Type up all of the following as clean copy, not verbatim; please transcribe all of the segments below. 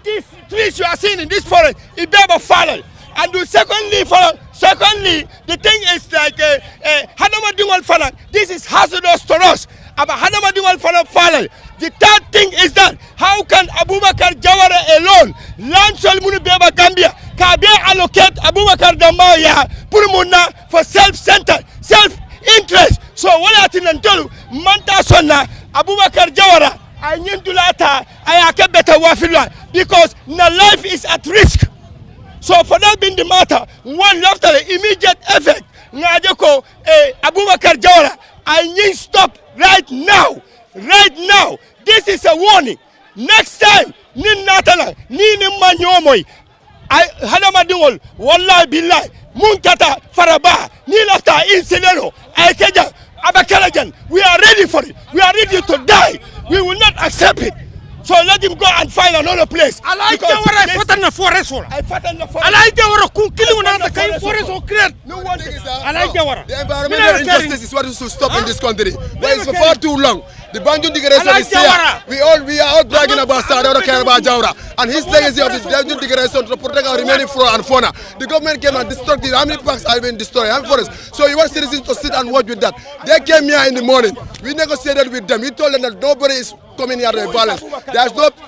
these trees you are seeing in this forest, it be about fallen. And secondly, the thing is like, this is hazardous to us. The third thing is that how can Abubakar Jawara alone land Solmunu Beba Gambia can be allocate Abubakar Damaya Purmuna for self-centered, self-interest. So what I think until Manta Sonna Abubakar Jawara I need to lata I can better wafilwa because na life is at risk. So for that being the matter, one after the immediate effect, Najoko Abubakar Jawara I need stop right now. Right now, this is a warning. Next time, nin natala, nin manyomoy, I hadamadungol, wallahi billahi, munkata faraba, ni lafta insileno, aikeja, abakalajan. We are ready for it. We are ready to die. We will not accept it. So let him go and find another place. I like the forest. I like the forest. I like the environmental injustice is what is to stop in this country. But it's for far too long. The Banjul Declaration is here. We are all bragging about Sadara Karaba Jawara and his legacy of the Banjul Declaration to protect our remaining flora and fauna. The government came and destroyed it. How many parks have been destroyed? How many forests? So you want citizens to sit and watch with that. They came here in the morning. We negotiated with them. We told them that nobody is coming here to violence.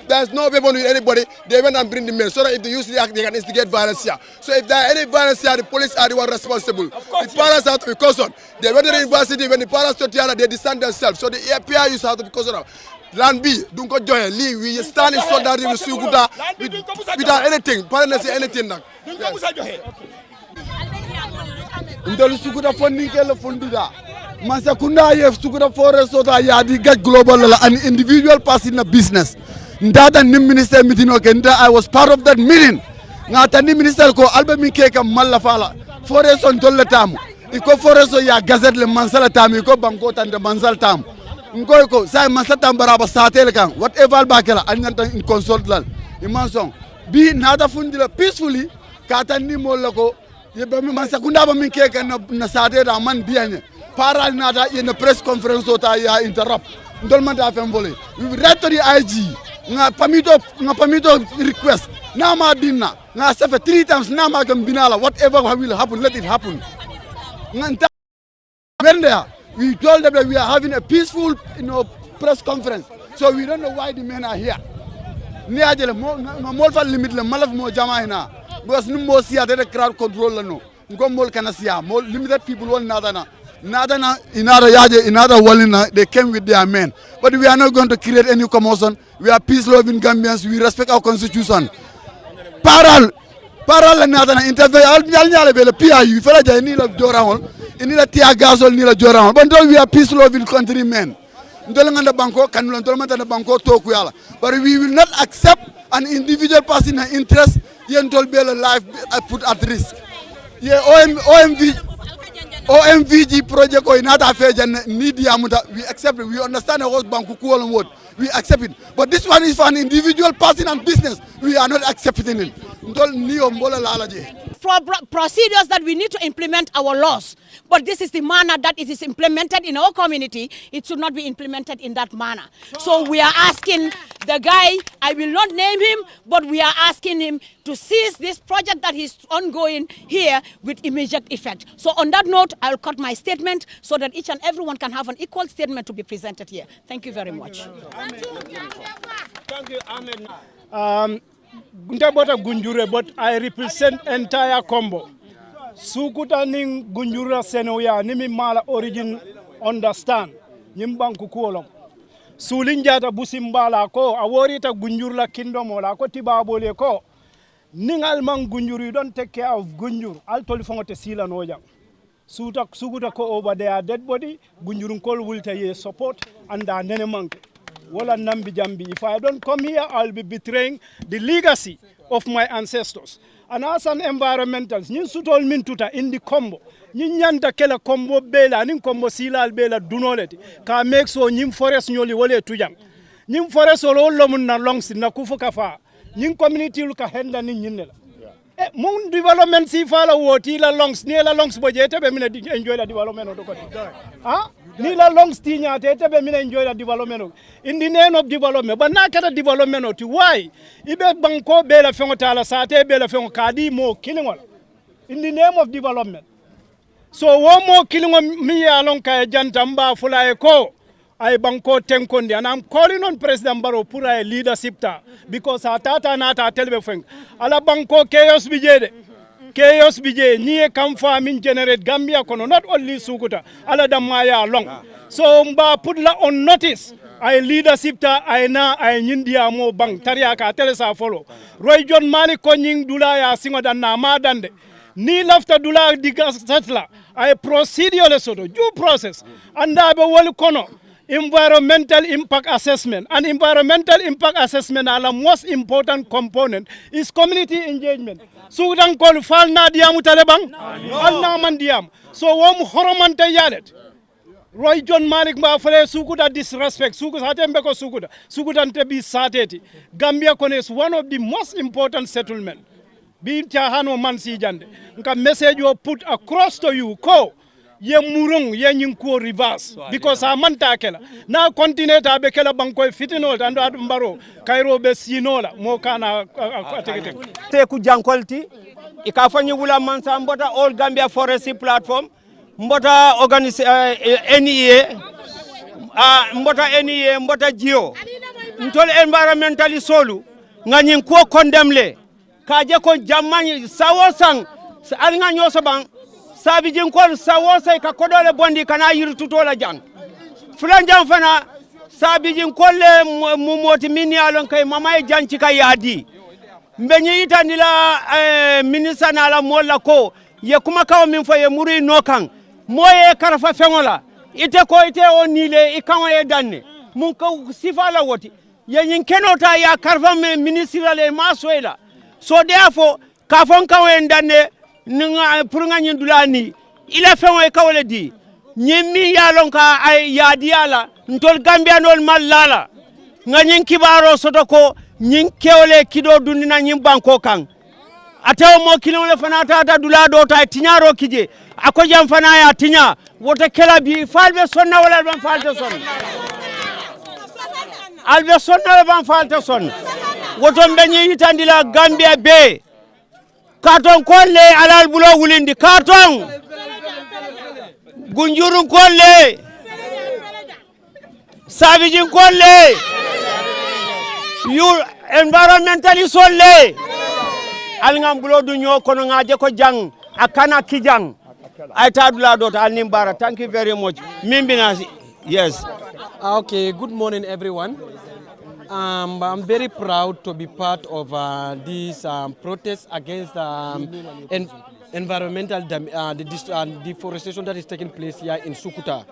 There's no weapon with anybody. They went and bring the men so that if they use the act, they can instigate violence here. So if there are any violence here, the police are the one responsible. The parents have to be cautioned. They went to the university when the parents told here, they distant themselves. So the PIUs have to be cautioned. Land B, don't go join. We stand in solidarity with Sukuta without anything. Parents say anything now. Sukuta funding fundida. Masakunda yef Sukuta forest so that yadi get global and individual person in the business. Ndata nim minister meeting okenda. I was part of that meeting. Ngata ni minister ko albe mi keka malla fala. Forest on tolle tamu. Iko forest ya gazette le mansala tamu iko banko tande mansal tamu. Ngoko say mansata baraba satel kan whatever bakela anyanta in consult lan imanson bi nada fundila peacefully kata ni molako yebe mi mansakunda ba mi keka na sate da man bianye para nada in a press conference ota ya interrupt ndolmanda fembole we write to the IG nga pamito request na ma dinna nga sefe 3 times na ma gam binala whatever will happen let it happen nganta when there we told them that we are having a peaceful press conference so we don't know why the men are here ni ajele mo fa limit le malaf mo jamaina because ni mo sia de crowd control la no ngom mol kana sia mo limited people won nadana inada yaje inada walina they came with their men but we are not going to create any commotion. We are peace loving Gambians. We respect our constitution. Paral nadana interview al nyale bele PIU fela jay ni la jorawol ni la tia gasol ni la jorawol but we are peace loving countrymen ndol nganda banko kanulon tol mata banko toku yala but we will not accept an individual person interest yen tol bele life put at risk yeah OMVG project or another affair we accept it. We understand the whole banku kuolon word. We accept it. But this one is for an individual person and business. We are not accepting it. For procedures that we need to implement our laws. But this is the manner that it is implemented in our community. It should not be implemented in that manner. So we are asking the guy, I will not name him, but we are asking him to cease this project that is ongoing here with immediate effect. So on that note, I'll cut my statement so that each and everyone can have an equal statement to be presented here. Thank you very much. Thank you, Ahmed. Gunjure, but I represent entire combo. Sukuta ning Gunjura Senoya, nimi mala origin understand. Nyimbanku kuolong. Sulinjata busimbala ko, aworita Gunjurla kingdom ola ko tibabole ko. Ningal mang Gunjuru, you don't take care of Gunjur. I'll tell you from what sila noja. Sukuta ko over their dead body, Gunjurun kol will take support and the nenemank. Wala nambi jambi. If I don't come here, I'll be betraying the legacy of my ancestors. And as an environmentalist, nyin sutol min tuta in the combo. Nyin nyanta kela combo bela, nin combo sila al bela dunoleti. Ka make so nyin forest nyoli wole tujang. Nyin forest olo lomun na longs na kufu kafa. Nyin community luka henda nin nyinela. Mon development si fala woti la longs, ni la longs bojete be mina enjoy la development odokoti. Ah? Ni la long stinya te be mina enjoy the development in the name of development. But na kata development to why? Ibe banko be la fengo tala sa te be la fengo kadi mo killing one. In the name of development. So one more killing me along kaya jantamba fula eko. I banko tenkondi and I'm calling on President Barrow pura leadership ta because atata nata telebe feng ala banko chaos bijede niye kamfa min generate Gambia kono not only Sukuta ala damaya long so mba put la on notice I leadership ta I nyindia mo bang tariaka telesa follow Roy John Mani konying dula ya singo dan na madande ni lafta dula diga satla I procedure soto due process anda be wol kono environmental impact assessment. And environmental impact assessment, the most important component is community engagement. So we don't call fal na diamu talebang, al na man diam. So wom horomante yalet. Roy John Malik ba fale Sukuta disrespect. Sukuta hatembeko Sukuta. Sukuta ntebi sateti. Gambia is one of the most important settlement. Bi tiahano man si jande. Nka message you put across to you ko. Ye murung ye nyinko reverse because amanta kela na continue ta be kela banko fitino ando mbaro kairo be sinola mo kana atekete te ku jankolti ikafanyi wula mansa mbota all Gambia forestry platform mbota NEA mbota GEO ntol environmentally solu ngani ko condemnle kaje ko jamani sawosang alnga nyoso bang sabi jinkol sawosa ka kodole bondi kana yirtutola jang fulan jang fana sabi jinkol le mumoti mini alon kay mama e janci kay yadi mbenyi itandila minister na la molla ko ye kuma kaw min fo ye muri nokan moye karfa fengola ite ko ite onile ikanwa e danne mun ko sifala woti ye nyin kenota ya karfa ministerial e masoela so therefore ka fon kaw e danne ninga purunga nyindulani ila fengo e kawle di nyimmi yalon ka ay yadi ala ntol Gambia nol malala nga nyin kibaro soto ko nyin kewle kido dunina nyin banko kan ataw mo kilole fana tata dula do ta tinyaro kije ako jam fana ya tinya woto kela bi falbe sonna wala ban falte son albe sonna wala ban falte son woto mbenyi hitandila Gambia be karton kolle alal bulo wulindi karton gunjurun kolle sabijin kolle you environmentally solle alngam bulo du nyo kono ngaje ko jang akana kijang ay tadula dot alnimbara. Thank you very much mimbinasi. Yes. Okay, good morning everyone. I'm very proud to be part of this protest against environmental deforestation that is taking place here in Sukuta.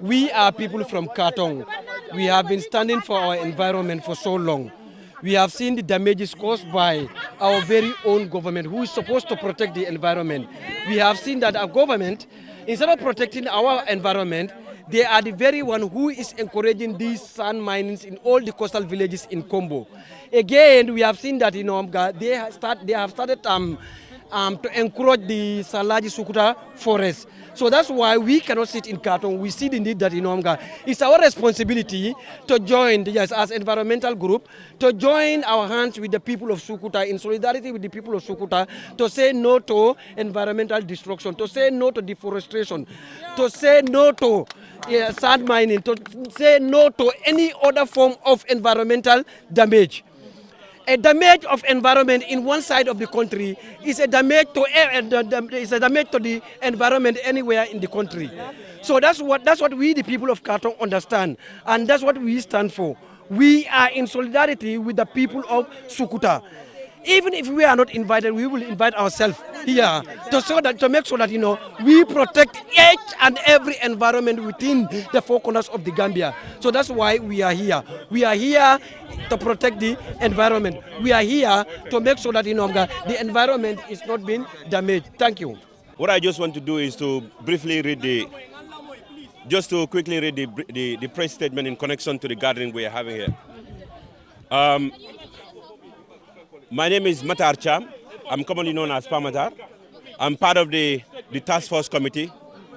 We are people from Katong. We have been standing for our environment for so long. We have seen the damages caused by our very own government, who is supposed to protect the environment. We have seen that our government, instead of protecting our environment, they are the very one who is encouraging these sand minings in all the coastal villages in Kombo. Again, we have seen that they have started to encourage the Salagi Sukuta forest. So that's why we cannot sit in Katong. We see the need that it's our responsibility to join, as environmental group, to join our hands with the people of Sukuta, in solidarity with the people of Sukuta, to say no to environmental destruction, to say no to deforestation, to say no to sand mining, to say no to any other form of environmental damage. A damage of environment in one side of the country is a damage to the environment anywhere in the country. So that's what we, the people of Katong, understand, and that's what we stand for. We are in solidarity with the people of Sukuta. Even if we are not invited, we will invite ourselves here to make sure that we protect each and every environment within the four corners of the Gambia. So that's why we are here. We are here to protect the environment. We are here to make sure that the environment is not being damaged. Thank you. What I just want to do is to briefly read quickly read the press statement in connection to the gathering we are having here. My name is Matar Cham. I'm commonly known as Pamatar. I'm part of the task force committee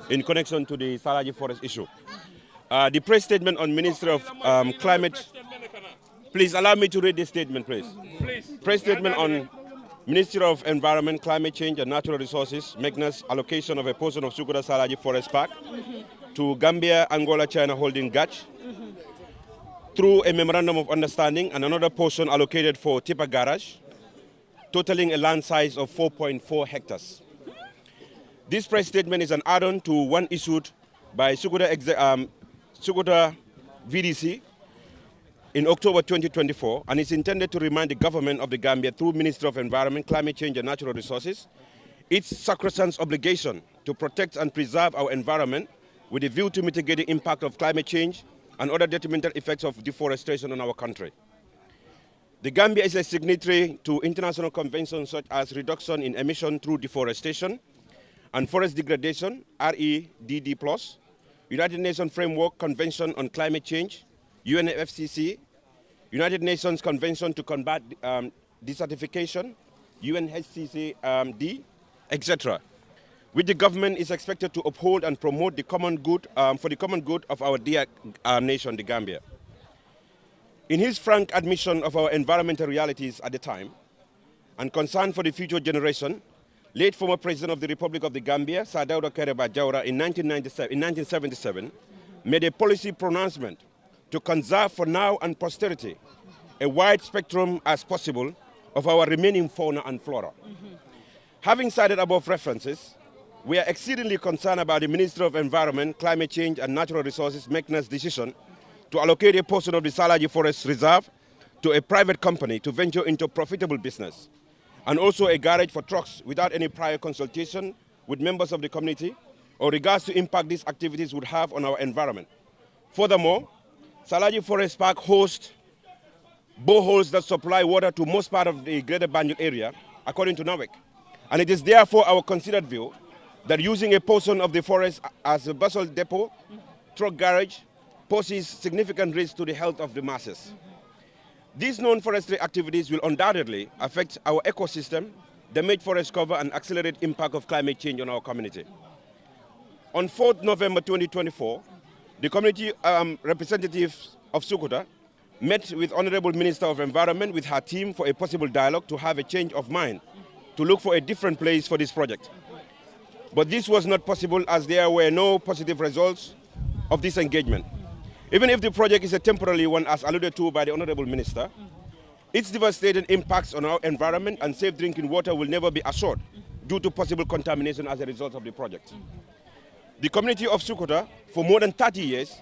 in connection to the Salagi forest issue. The press statement on Ministry of Climate. Please allow me to read this statement, please. Press statement on Ministry of Environment, Climate Change and Natural Resources, McNa's allocation of a portion of Sukuta Salagi Forest Park to Gambia, Angola, China holding Gach through a memorandum of understanding, and another portion allocated for Tipper Garage, totaling a land size of 4.4 hectares. This press statement is an add-on to one issued by Sukuta VDC in October 2024, and is intended to remind the government of the Gambia through Ministry of Environment, Climate Change and Natural Resources its sacrosanct obligation to protect and preserve our environment with a view to mitigate the impact of climate change and other detrimental effects of deforestation on our country. The Gambia is a signatory to international conventions such as reduction in emission through deforestation and forest degradation, REDD+, United Nations Framework Convention on Climate Change, UNFCCC, United Nations Convention to Combat Desertification, UNHCCD, etc., which the government is expected to uphold and promote the common good, for the common good of our dear nation, the Gambia. In his frank admission of our environmental realities at the time and concern for the future generation, late former President of the Republic of the Gambia, Sir Dawda Kairaba Jawara, in 1977, made a policy pronouncement to conserve for now and posterity a wide spectrum as possible of our remaining fauna and flora. Having cited above references, we are exceedingly concerned about the Ministry of Environment, Climate Change and Natural Resources McNa's decision to allocate a portion of the Salagi Forest Reserve to a private company to venture into profitable business, and also a garage for trucks without any prior consultation with members of the community or regards to impact these activities would have on our environment. Furthermore, Salagi Forest Park hosts boreholes that supply water to most part of the greater Banjul area, according to NAWEC. And it is therefore our considered view that using a portion of the forest as a vessel depot, truck garage, poses significant risk to the health of the masses. These non-forestry activities will undoubtedly affect our ecosystem, damage forest cover, and accelerate impact of climate change on our community. On 4th November 2024, the community representatives of Sukuta met with Honorable Minister of Environment with her team for a possible dialogue to have a change of mind, to look for a different place for this project. But this was not possible as there were no positive results of this engagement. Even if the project is a temporary one, as alluded to by the Honorable Minister, its devastating impacts on our environment and safe drinking water will never be assured due to possible contamination as a result of the project. The community of Sukuta, for more than 30 years,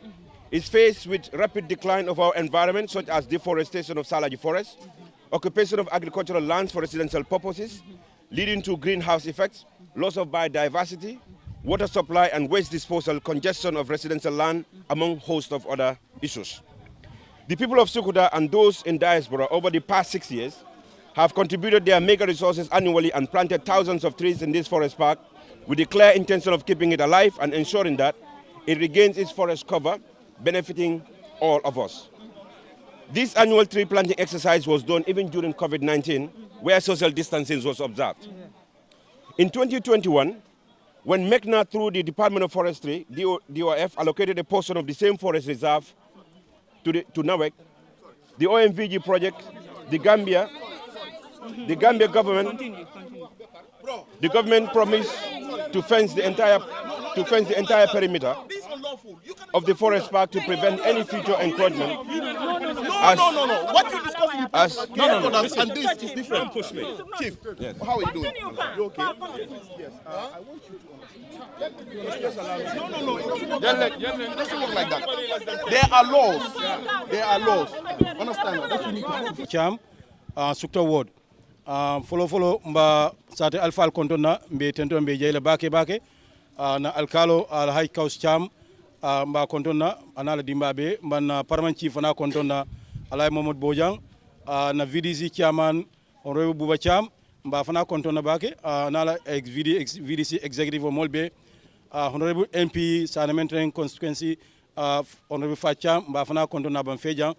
is faced with rapid decline of our environment, such as deforestation of Salagi Forest, occupation of agricultural lands for residential purposes, leading to greenhouse effects, loss of biodiversity, water supply and waste disposal, congestion of residential land, among a host of other issues. The people of Sukuta and those in diaspora over the past 6 years have contributed their mega resources annually and planted thousands of trees in this forest park with the clear intention of keeping it alive and ensuring that it regains its forest cover, benefiting all of us. This annual tree planting exercise was done even during COVID-19, where social distancing was observed. In 2021, when McNa, through the Department of Forestry, DOF, allocated a portion of the same forest reserve to NAWEC, the OMVG project, the Gambia government, the government promised to fence the entire perimeter of the forest park to prevent any future encroachment. No. What you discuss in the past, and this is different. Push me. Chief, yes. How are you doing? You okay? Yes. I want you to understand. No. It doesn't work like that. There are laws. There are laws. Understand that you need to. Cham, Sukuta ward. Follow mba sate alfal kontona mbe tento mbe jeyla bake na alkalo al high kaus cham mba kontona anala dimbabe mban parman chief na kontona alay Mohammed Bojang na VDC chairman honorable Buba Cham mba fana kontona bake nala VDC executive molbe honorable MP Sanamenteng constituency honorable Facham mba fana kontona ban fejan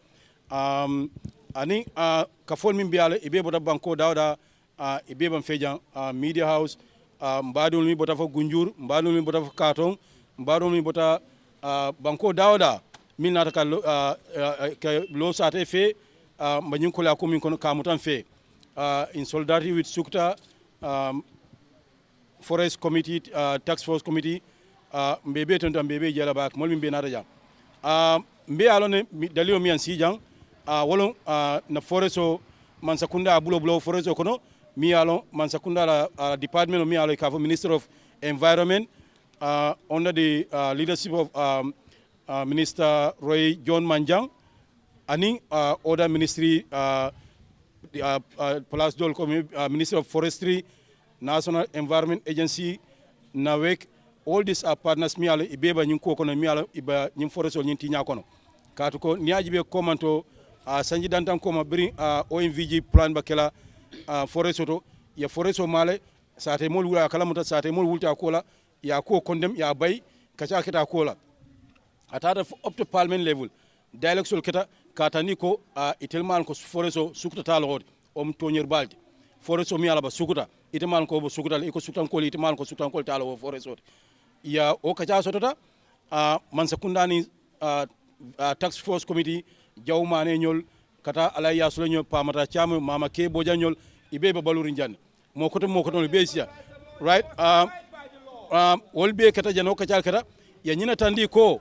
ani ka fon min biala ibe bota banko dawda ibe ban fejan media house mbadul mi bota fo gunjur mbadul mi bota fo katon mbadul mi bota banko dawda min nata ka lo sate fe mbanyin kola ko min kono kamutan fe in solidarity with Sukuta Forest Committee Task Force Committee mbebe tonto mbebe jala bak mol min be nata jam mbe alone dalio mi an sijang wolon na foresto man sakunda bulo foresto kono mi alon man sakunda la department mi alon ka Minister of Environment under the leadership of Minister Roy John Manjang ani other ministry plus dol Minister of Forestry, National Environment Agency, NAWEC. All these are partners mi ala ibeba nyinko kono mi ala iba nyim forestol nyinti nya kono katuko niaji be komanto sanji dantan koma bring OMVG plan bakela forestoto ya foresto male sate mol wula kala muta sate mol wulta kola ya ko condemn ya bay kacha kita kola atata up to parliament level dialogue sol kita katani ko itelman ko foresto Sukuta talo tonyer balti foresto mi ala ba Sukuta itelman ko Sukuta iko Sukutan ko itelman ko Sukutan ko talo foresto ya o kacha sotota man sakundani task force committee jawmane ñol kata ala yasula ñol pamata cham mama ke boja ñol ibebe baluri jande mokoto be sia right wolbe kata jano kacha kata ya nyina tandi ko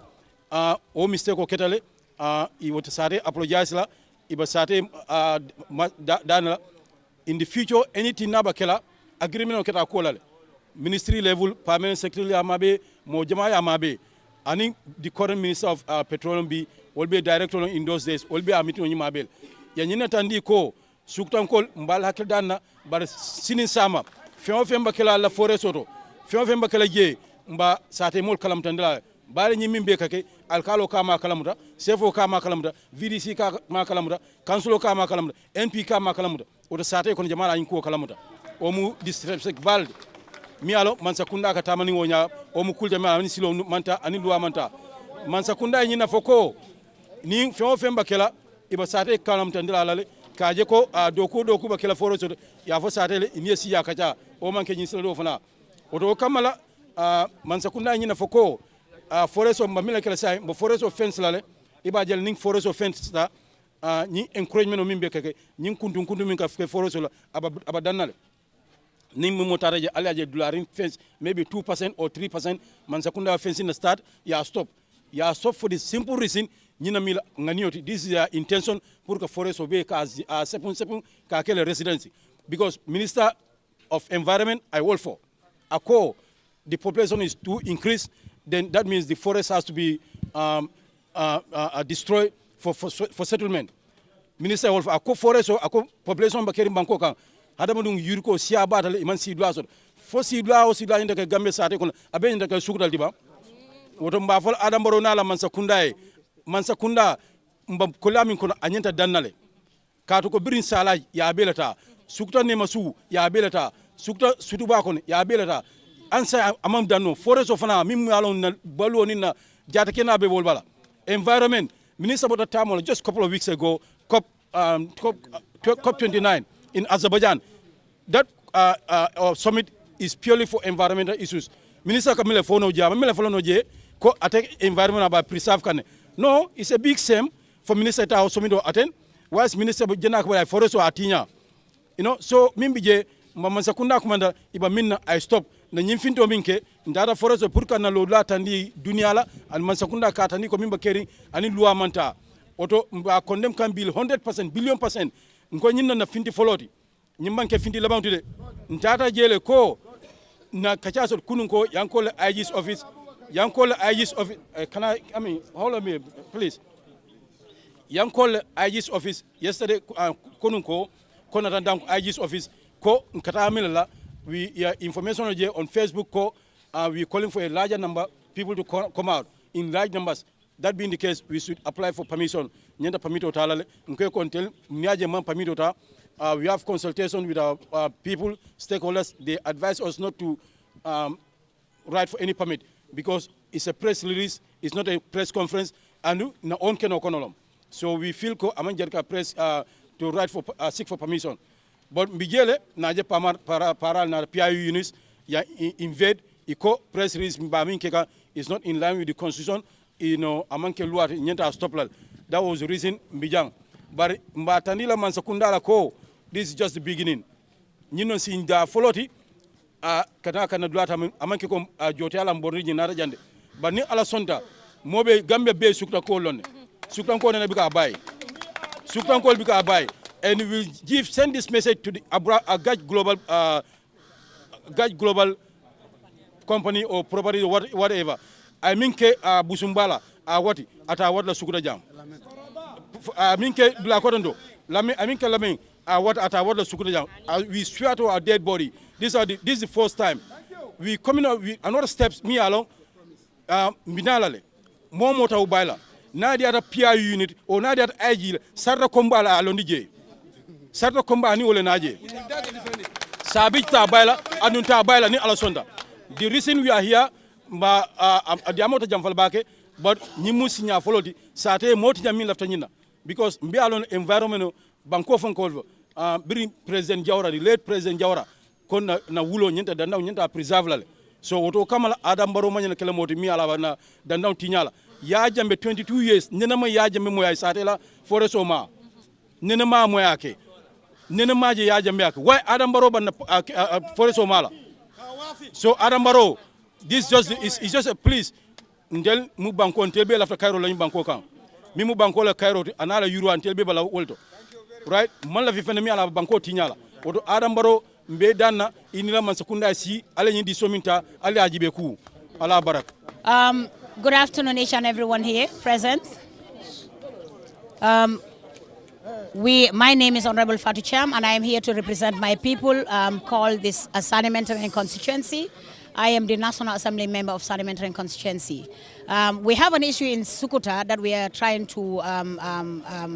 o mistake ko ketale I would sate apologize la iba sate dana in the future anything naba kela agreement keta ko lale ministry level permanent secretary amabe mo jama amabe ani the current minister of petroleum will be director in those days will be a meeting on mabel ya nyina tandi ko Sukutan ko mbal hakil dana bar sinin sama feo femba kala la forestoto feo femba kala je mba sate mol kalam tandala bare nyimmin be kake alkalo kama kalamuta sefo kama kalamuta VDC kama kalamuta councilo kama kalamuta NP kama kalamuta oto sate ko jamaala nyi ko kalamuta o mu district balde mi alo man sakunda ka tamani wonya o mu kulde ma ni silo manta ani luwa manta man sakunda nyina foko ni feo femba kala iba sate kalam tandala lale kaje ko doku ba kala foro so ya fo sate le ni si ya kaja o man ke nyi silo do fana oto kamala man sakunda nyina foko forest of mamila kala say mo forest of fence lale iba jel ning forest of fence ta ni encouragement o mimbe kake ning kuntu min ka forest la aba danale ning mo taraje alaje $1 fence maybe 2% or 3% man sakunda fence in the start ya stop for the simple reason nyina mila nganioti this is their intention pour que forest be ka sepun ka kele residency because Minister of Environment I work for ako the population is to increase, then that means the forest has to be destroyed for settlement. Minister Wolf, ako forest ako population bakeri banko kan hadama dum yuriko siya batal iman sidwa so fo sidwa o sidwa inda ka gambe sate kon abe inda ka Sukuta diba woto mba fol adam baro na la man sakunda mba kolamin kon anyenta dannale kato ko birin Salagi ya belata Sukuta ne masu ya belata Sukuta sutuba kon ya belata ansa amam danno forest of fana mim alon na balu na jata kena be bol bala environment minister about the time just a couple of weeks ago COP 29 in Azerbaijan that summit is purely for environmental issues minister kamile fono jama mele fono je ko attack environment about preserve kan no it's a big shame for minister ta summit to attend whilst minister jena ko forest o atinya you know so mimbi mama sakunda kumanda iba minna I stop na nyimfinto minke ndara forest pour kana lo latandi dunia la an man sakunda katani ko mimba keri ani loi manta oto mba condemn kan bill 100% billion percent ngo nyinna na finti foloti nyimbanke finti labantude ndata jele ko na kachaso kunun ko yankole IG's office can I mean hold on me please yankole IG's office yesterday kunun ko konata dank IG's office ko nkata amila we information on Facebook ko we calling for a larger number people to come out in large numbers. That being the case, we should apply for permission. Nyenda permito talale nkwe kontel mniaje man permito ta. We have consultation with our people, stakeholders. They advise us not to write for any permit because it's a press release, it's not a press conference, and na on keno konolom. So we feel ko amanjerka press to write for seek for permission. But Miguel, naje para na PIU units ya invade iko press release mbamin keka is not in line with the constitution amanke luat nyenta stop la. That was the reason mbijang. But mbatandila mansakundala ko, this is just the beginning. Nyino si nda foloti kana duata amanke ko jotela mbori nyinara jande. But ni ala sonta mobe Gambia be sukta ko lonne. Sukta ko na bika bay. Sukta ko bika bay. And we will send this message to the Gaj Global company or property or whatever. I mean ke Busumbala wati ata wat la Sukuta jam. I mean ke Blakondo. I mean ke Lamin what ata wat la Sukuta jam. We swear to our dead body. This is the first time. We coming out with another steps me along minalale. More mota ubaila. Na di ata PI unit or na di ata IG sarra kombala alondije. Sarto komba ni ole naje sabita baila anunta baila ni alasonda. The reason we are here ma adiamota jamfal bake but ni musinya folodi sate moti jami lafta nyina because mbi alon environment banko fonko biri president Jawara the late president Jawara kon na wulo nyenta dandaw nyenta preserve lale so woto kamala adam baro manyana kala moti mi ala na dandaw tinyala ya jambe 22 years nena ma ya jambe moya sate la foreso ma nena ma moya ke nene maje ya jambe ak why Adam Barrow ban forest mala so Adam Barrow this is just a please ndel mu banko ntel be lafta Cairo lañ banko kan mi mu banko la Cairo anala euro antel be bala wolto right man la fi fene mi ala banko tinyala oto Adam Barrow mbe danna inila man sekunda si ala ñi di sominta ala ajibe ku ala barak. Good afternoon each and everyone here present. My name is Honorable Fatu Cham, and I am here to represent my people called this Sanimentary Constituency. I am the National Assembly member of Sanimentary Constituency. We have an issue in Sukuta that we are trying to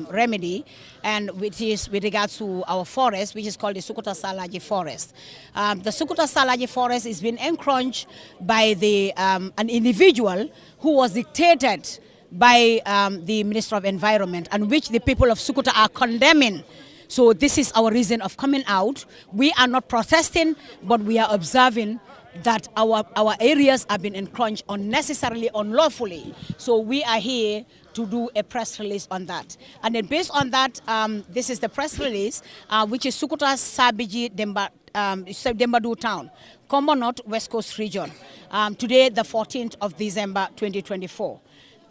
remedy, and which is with regards to our forest, which is called the Sukuta Salagi forest. The Sukuta Salagi forest is being encroached by an individual who was dictated by the Minister of Environment, and which the people of Sukuta are condemning. So this is our reason of coming out. We are not protesting, but we are observing that our areas have been encroached unnecessarily, unlawfully. So we are here to do a press release on that. And then based on that, this is the press release, which is Sukuta Sabiji Dembadu Town, Combo North West Coast Region. Today, the 14th of December, 2024.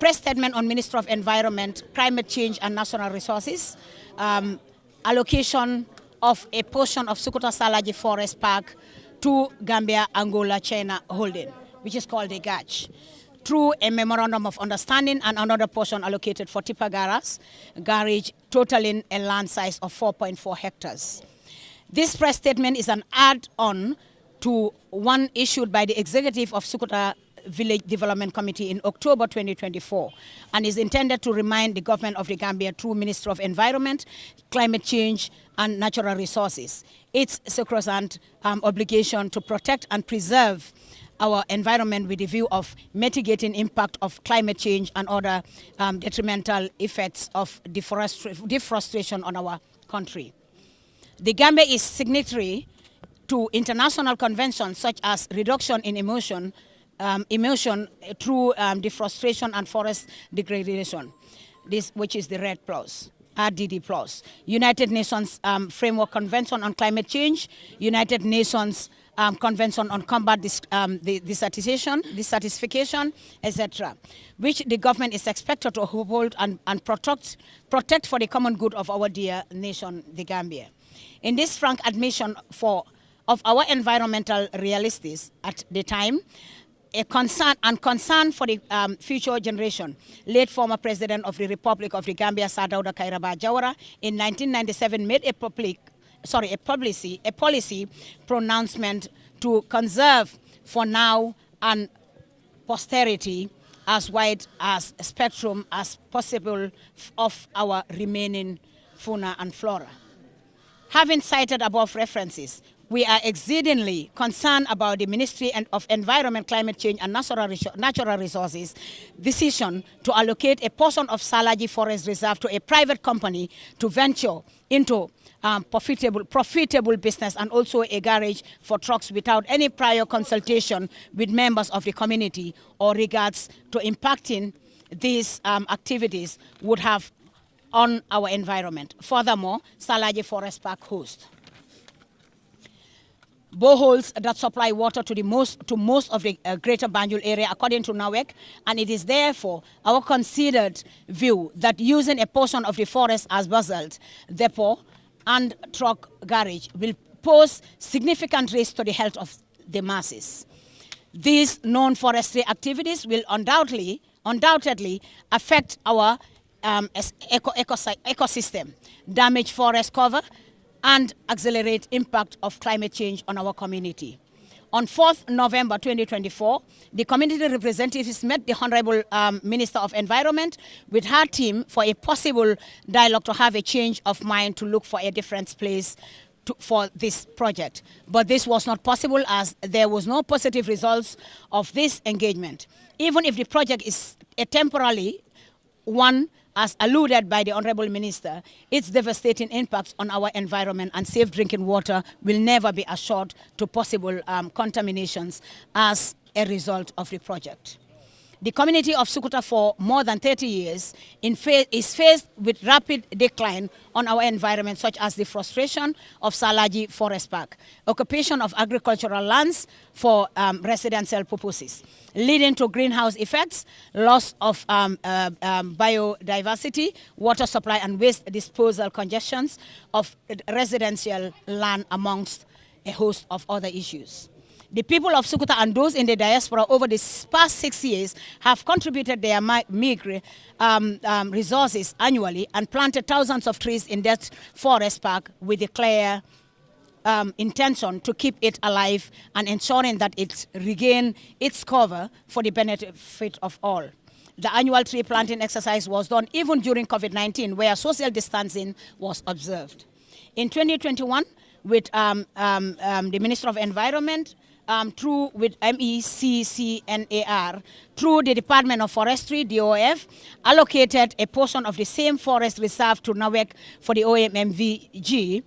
Press statement on Minister of Environment, Climate Change and Natural Resources, allocation of a portion of Sukuta Salagi Forest Park to Gambia, Angola, China holding, which is called a GACH, through a memorandum of understanding and another portion allocated for Tipa garage, totaling a land size of 4.4 hectares. This press statement is an add-on to one issued by the executive of Sukuta Village Development Committee in October 2024, and is intended to remind the government of the Gambia through Minister of Environment, Climate Change and Natural Resources its sacrosanct obligation to protect and preserve our environment with the view of mitigating impact of climate change and other detrimental effects of deforestation on our country. The Gambia is signatory to international conventions such as reduction in emission through deforestation and forest degradation, which is the RED+, RDD+, United Nations Framework Convention on Climate Change, United Nations Convention on Combat Desertification, etc., which the government is expected to uphold and protect for the common good of our dear nation, the Gambia. In this frank admission of our environmental realities at the time, a concern for the future generation, late former President of the Republic of the Gambia, Sir Dawda Kairaba Jawara, in 1997 made a policy pronouncement to conserve for now and posterity as wide as spectrum as possible of our remaining fauna and flora. Having cited above references, we are exceedingly concerned about the Ministry of Environment, Climate Change and Natural Resources decision to allocate a portion of Salagi Forest Reserve to a private company to venture into profitable business and also a garage for trucks without any prior consultation with members of the community or regards to impacting these activities would have on our environment. Furthermore, Salagi Forest Park hosts boreholes that supply water to most of the greater Banjul area, according to NAWEC, and it is therefore our considered view that using a portion of the forest as basalt depot and truck garage will pose significant risk to the health of the masses. These non-forestry activities will undoubtedly affect our ecosystem, damage forest cover, and accelerate impact of climate change on our community. On 4th November 2024, the community representatives met the Honorable Minister of Environment with her team for a possible dialogue to have a change of mind to look for a different place for this project. But this was not possible as there was no positive results of this engagement. Even if the project is a temporary one, as alluded by the Honorable Minister, its devastating impacts on our environment and safe drinking water will never be assured to possible contaminations as a result of the project. The community of Sukuta for more than 30 years is faced with rapid decline on our environment, such as the frustration of Salagi Forest Park, occupation of agricultural lands for residential purposes, leading to greenhouse effects, loss of biodiversity, water supply and waste disposal congestions of residential land, amongst a host of other issues. The people of Sukuta and those in the diaspora over the past 6 years have contributed their meager resources annually and planted thousands of trees in that forest park with a clear intention to keep it alive and ensuring that it regain its cover for the benefit of all. The annual tree planting exercise was done even during COVID-19, where social distancing was observed. In 2021, with the Minister of Environment, with MECCNAR, through the Department of Forestry, DOF, allocated a portion of the same forest reserve to NAWEC for the OMMVG.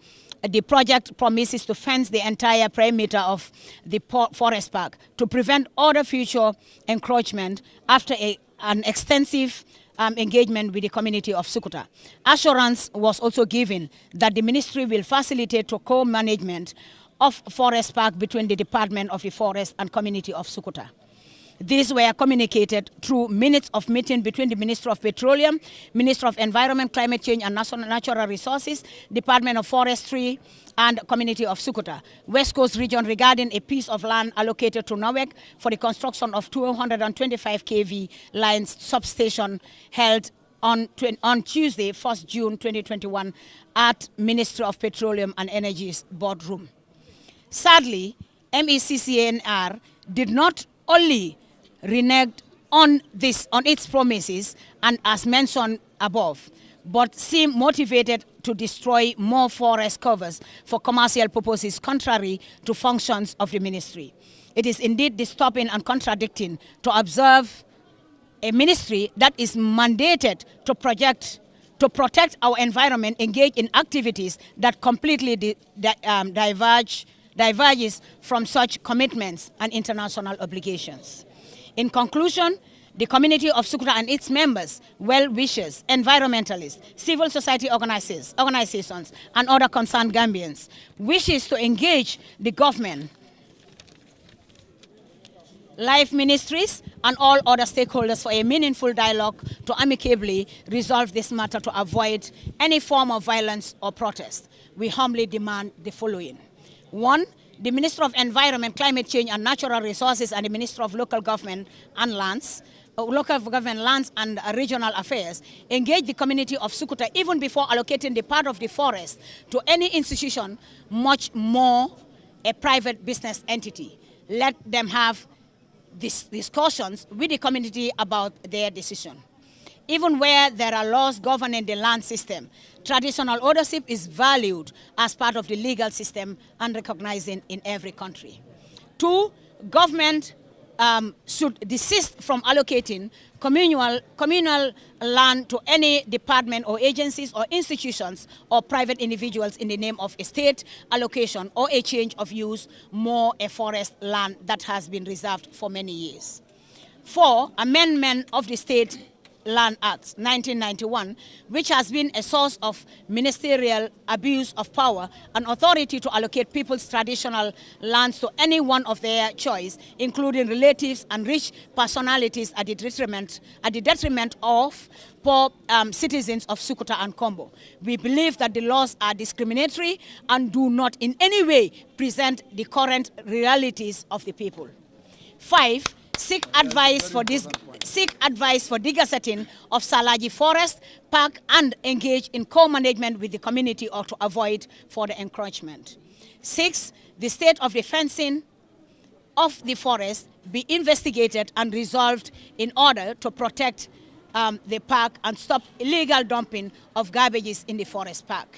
The project promises to fence the entire perimeter of the forest park to prevent other future encroachment after an extensive engagement with the community of Sukuta. Assurance was also given that the ministry will facilitate to co-management of Forest Park between the Department of the Forest and community of Sukuta. These were communicated through minutes of meeting between the Minister of Petroleum, Minister of Environment, Climate Change and Natural Resources, Department of Forestry and community of Sukuta, West Coast region, regarding a piece of land allocated to NAWEC for the construction of 225 kV lines substation held on Tuesday, 1st June 2021 at Ministry of Petroleum and Energy's boardroom. Sadly, MECCNR did not only renege on its promises and as mentioned above, but seem motivated to destroy more forest covers for commercial purposes contrary to functions of the ministry. It is indeed disturbing and contradicting to observe a ministry that is mandated to protect our environment engage in activities that completely diverges from such commitments and international obligations. In conclusion, the community of Sukuta and its members, well-wishers, environmentalists, civil society organizations, and other concerned Gambians wishes to engage the government, life ministries, and all other stakeholders for a meaningful dialogue to amicably resolve this matter to avoid any form of violence or protest. We humbly demand the following. 1. The Minister of Environment, Climate Change and Natural Resources and the Minister of Local Government and Lands and Regional Affairs engage the community of Sukuta even before allocating the part of the forest to any institution, much more a private business entity. Let them have these discussions with the community about their decision. Even where there are laws governing the land system, traditional ownership is valued as part of the legal system and recognized in every country. 2, government should desist from allocating communal land to any department or agencies or institutions or private individuals in the name of a state allocation or a change of use, more a forest land that has been reserved for many years. 4, amendment of the state Land Act 1991, which has been a source of ministerial abuse of power and authority to allocate people's traditional lands to anyone of their choice, including relatives and rich personalities at the detriment of poor citizens of Sukuta and Kombo. We believe that the laws are discriminatory and do not in any way present the current realities of the people. 5. Seek advice for degazetting of Salagi Forest Park and engage in co-management with the community or to avoid further encroachment. 6. The state of the fencing of the forest be investigated and resolved in order to protect the park and stop illegal dumping of garbages in the forest park.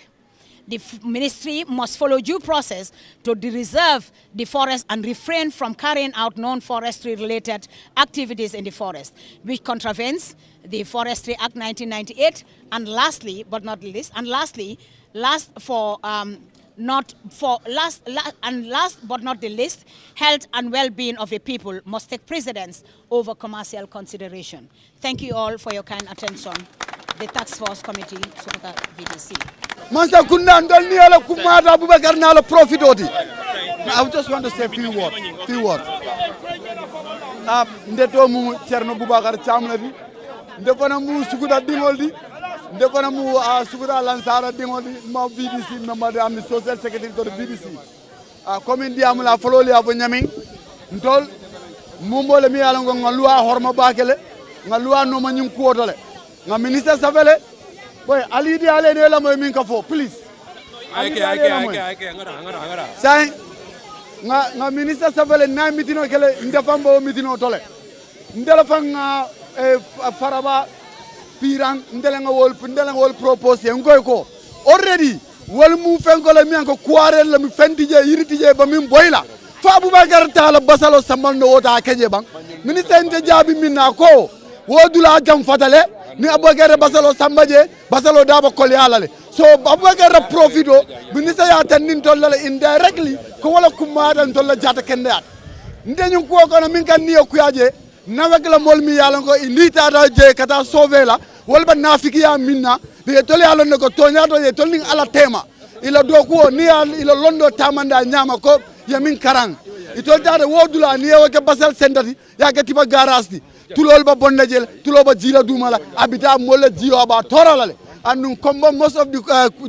The ministry must follow due process to reserve the forest and refrain from carrying out non-forestry related activities in the forest, which contravenes the Forestry Act 1998. And lastly, but not least, last but not the least, health and well-being of the people must take precedence over commercial consideration. Thank you all for your kind attention. The Task Force Committee, Sukuta VDC. Mansa Kundan don't need a Kumada Abubakar Nala profit odi. I just want to say a few words. Ndeto mu Cherno Bubakar Chamlevi, Ndepana mu Sukuta Dingoldi, Ndepana mu Sukuta Lansara Dingoldi, ma VDC member am social secretary to the VDC. Comme diamula fololi abonyami, Ntol Mumbo le mi alongo ngalua horma bakele, ngalua no manyum kuotole. Nga minister Savele, boy, Ali di ale ne la moy min ka fo, please. Say, nga minister Savele na mitino kele ndefambo mitino tole. Ndela fanga faraba pirang ndela nga wol propose ngoy ko. Already wol mu fenko le mi anko kwarel le mi fendije yiritije ba min boyla. Fa Abubakar Tala basalo samal no wota keje bang. Minister nte jabi minna ko wodula jam fatale. Ni Abubakar basalo sambaje basalo daba kolyalale so Abubakar profito minister ya tanin tollale indirectly ko wala kumada tolla jata kende ndeñu ko kono min kan niyo kuyaje nawek la mol mi yalla ko indita da je kata sovela wolba nafiki ya minna be tolli yalla ne ko tonya to ye tolni ala tema ila do ko ni ila londo tamanda nyama ko yamin karang itol tade wodula ni yewa ke basal sendati ya ke tiba garage tulol ba bonnajel tulo ba jila dumala abita molle jiyo ba toralale andum kombo most of the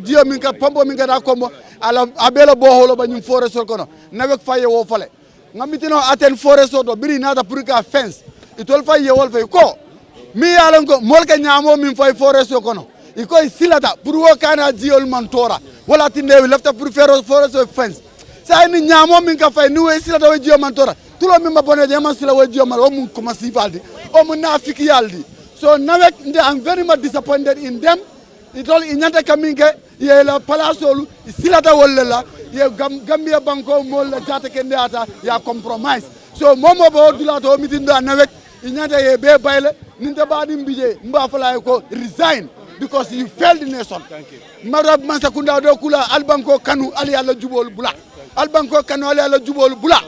jiyo min ka pombo min ga kombo ala abela boholo ba nyum forest kono nawek faye wo fale ngamitino aten forest do biri nata pour ka fence itol faye wol fay ko mi yalan ko molka nyamo min fay forest kono iko silata pour wo kana jiyol man tora wala tinde lefta pour faire forest fence sa ni nyamo min ka fay ni we silata we jiyo man tora tulo mi mabone de man sila waji omal o mun kuma sifaldi o mun nafiki yaldi so nawek I'm very much disappointed in them itol inyanta kaminge ye la palasolu silata wolla ye gambia banko mol la jata kende ata ya compromise so momo bo dulato mitinda nawek inyanta ye be bayle ninte badi mbije mba fala ko resign because you failed the nation marab mansa kunda do kula albanko kanu ali ala jubol bula albanko kanu ali ala jubol bula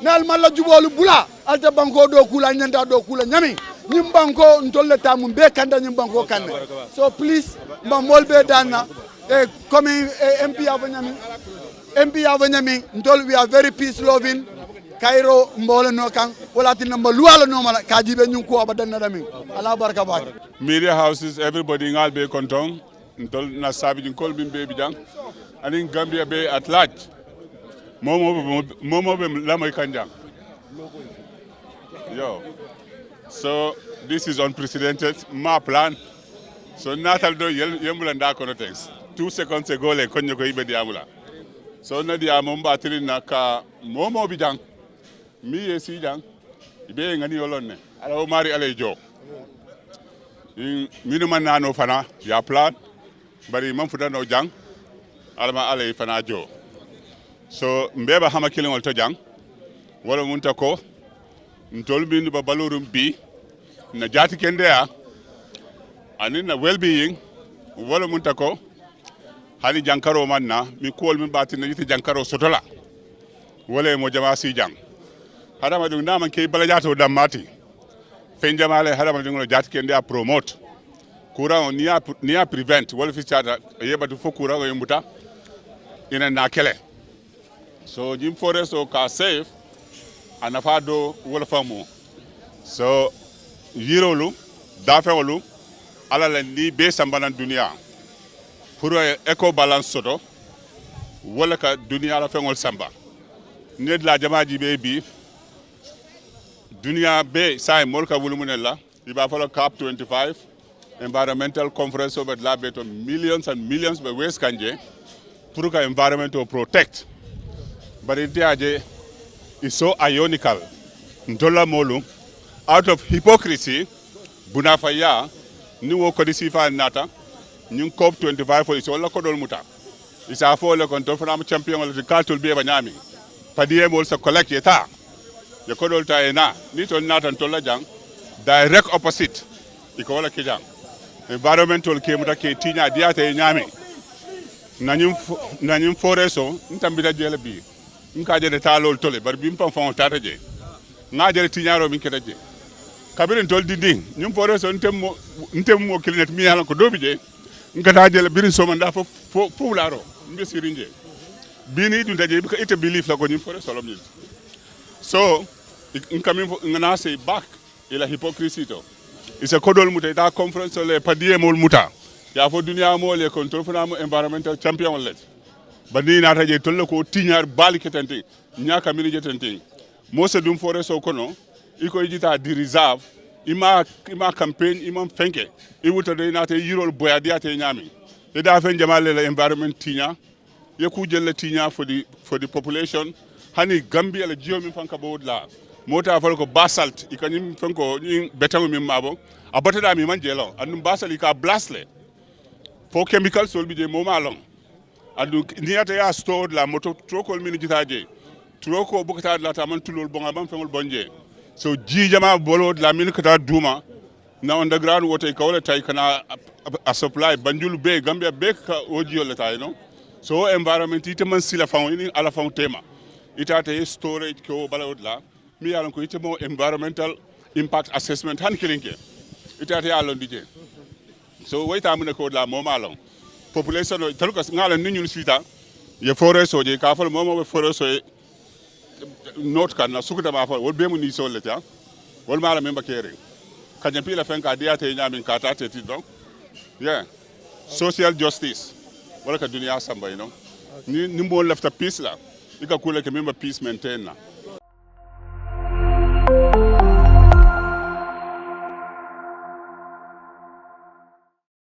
nal mala jubolu bula alta banko do kula nyanda do kula nyami nyim banko ntolle tamu be kanda nyim banko kanne so please mba molbe dana comme MP avanyami ntol we are very peace loving Cairo mbole no kan wala tin mba luwala no mala kajibe nyum ko abadan dami ala baraka bak media houses everybody ngal be kontong ntol na sabi din kol bimbe bijang anin Gambia be at large Momo Lamay Kanjang. Yo. So this is unprecedented. My plan. So natal do yembulanda kono thanks. 2 seconds ago le konyo ko ibe diamula. So na diamomba tilina ka momo bijang. Mi yesi jang. Ibe ngani olonne. Ala o mari ala jo. Minu man nano fana ya plan. Bari man fuda no jang. Alama ala fana jo. So mbeba hama kilingol to jang wala munta ko ntol bindu ba balorum bi na jati kende ya anin na well-being wala munta ko hali jankaro manna mi kol min bati na yiti jankaro sotola wala mo jama si jang hada ma dum na man ke bala jato damati fenjamale harama dingo jat kende a promote KORA ni a prevent wala fi chata yeba tu fo KORA go yumbuta ina na kele so jim forest o ka safe anafa do wala famu so yirolu dafewolu ala la ni be sambanan dunia pour eco balance soto wala ka dunia la fengol samba ned la jamaaji be bi dunia be say molka wulumunella iba falo cap 25 environmental conference over la beto millions and millions be west kanje pour ka environment to protect but it is so ironical ndola molu out of hypocrisy bunafaya ni wo ko disifa nata ñu COP 25 fo so la ko dol muta isa fo le kon to fana champion le kaltul be banyami padie mol sa collect eta ya ko dol ta ena ni to nata to la jang direct opposite iko wala ke jang environmental ke muta ke tinya diata e nyami nanyum foreso ntambita jele bi nka je de talol tole bar bi mpam fon tata je nga je tinyaro min keta je kabirin tol dinding nyum foreso ntem mo klinet mi yalla ko dobi je ngata jele birin so man da fo laro mbe sirinje bini dun daje bi ka ite belief la ko nyum foreso lom ni so nkami ngana say back ila hypocrisy to isa kodol muta da conference le padie mol muta ya fo dunia mo le control fana mo environmental champion let bani na taje tolle ko tiñar bali ketente nyaka mini jetente mo se dum fore so kono iko yita di reserve ima campaign ima fenke I wuta de na te yirol boya dia te nyami e da fen jamale le environment tiña ye ku jelle tiña for the population hani Gambia le jiomi fanka bodla mota fal ko basalt ikanyim fanko ni betangu mi mabo abata da mi manjelo andum basalt ka blastle for chemicals will be the moma long adu niata ya stored la moto troko mini jitaje troko bukata la taman tulol bonga bam fengol bonje so ji jama bolo la min kata duma na underground water kawle tay kana a supply banjul be Gambia be ka oji le tay no so environment ite man sila fawn ini ala fawn tema itate storage ko balawd la mi yalan ko ite mo environmental impact assessment han kilinke itate ya lon dije so wayta mun ko la moma long population no taluka ngala ni ñun sita ye forest so je ka fal momo forest so not kan na Sukuta ma fal wol be mu ni so le ta wol mala memba kere kanya pila fenka dia te nyamin ka ta te ti donc yeah social justice wala ka dunia samba you know ni mo left a peace la ika kula ke memba peace maintain na